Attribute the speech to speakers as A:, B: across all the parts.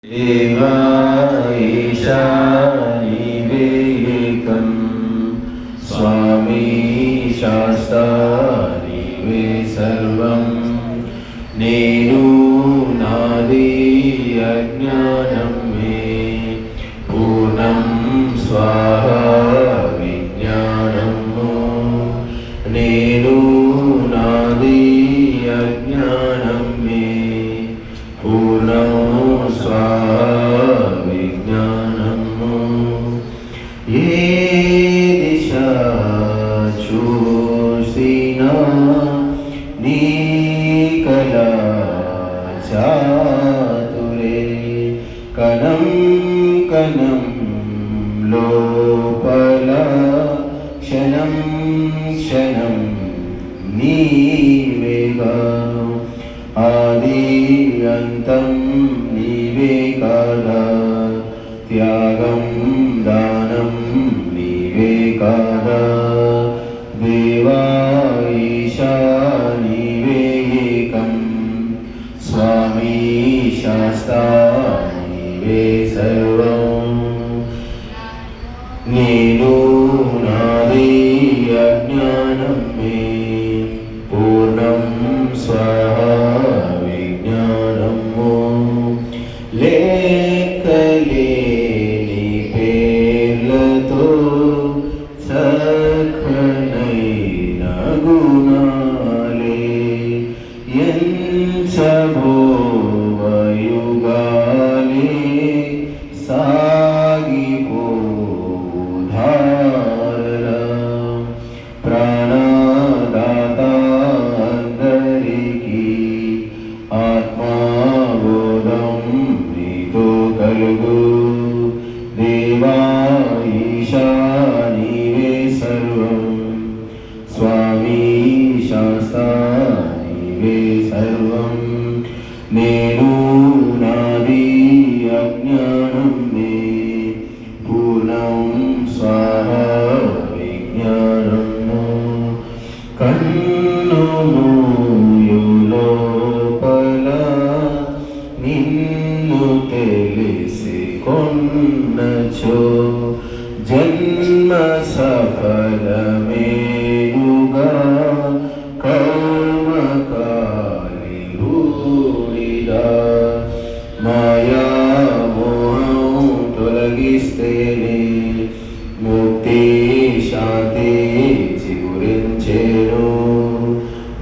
A: देवा ईशा निवेकं स्वामी शास्ता निवे सर्वं नेनु नादि अज्ञानं मे पूर्णं स्वाहा विज्ञानं नेनु नादि अज्ञानं मे पूर्णं स्वाहा विज्ञानम् ये दिशा చూసినా నీ కళా చాతురే కణం కణం లోపల క్షణం క్షణం నీవేగా ఆది అంతం నీవే కాదా త్యాగం దానం నీవే కాదా దేవా ఈశా నీవే ఏకం స్వామి శాస్తా నీవే సర్వం నేను నాది అజ్ఞానం మే పూర్ణం స్వాహా విజ్ఞానము లేఖలేని పేర్లతో సఖనైన గుణాలే ఎంచబోవయుగాలే సాగిపోధార ప్రాణదాత అందరికీ ఆత్మబోధం నీతో కలుగు దేవా ఈశా నీవే సర్వం స్వామి శాస్తా నీవే సర్వం నేను నాది అజ్ఞానం మే పూర్ణం స్వాహా విజ్ఞానము కన్ను లోపల నిన్ను తెలిసి కొన్నచో జన్మ సఫలమేనుగా కర్మకాలి రూఢిగా మాయా మోహం తొలగిస్తేనే ముక్తి శాంతి చిగురించేను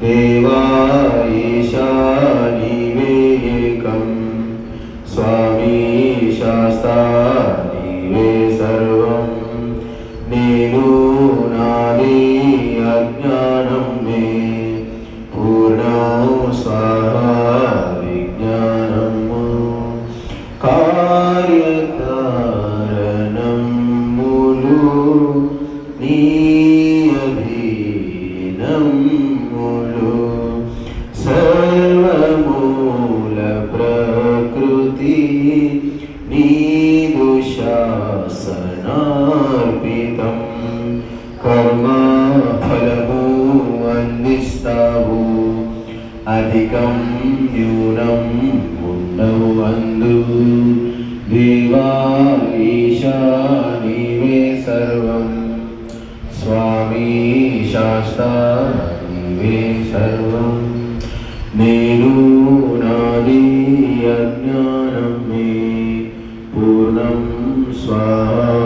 A: దేవా ఈశా నీవే ఏకం స్వామి శాస్తా నీవే సర్వం నేను నాది అజ్ఞానం మే పూర్ణం స్వాహా విజ్ఞానము కార్యకారణములు నీ అధీనములు సర్వమూల ప్రకృతి నీదు శాసనార్పితం కర్మ ఫలము అందిస్తావు అధికం న్యూనం ఉండవు అందు దేవా ఈశా నీవే సర్వం స్వామి శాస్తా నీవే సర్వం నేను నాది అజ్ఞానం మే పూర్ణం స్వాహా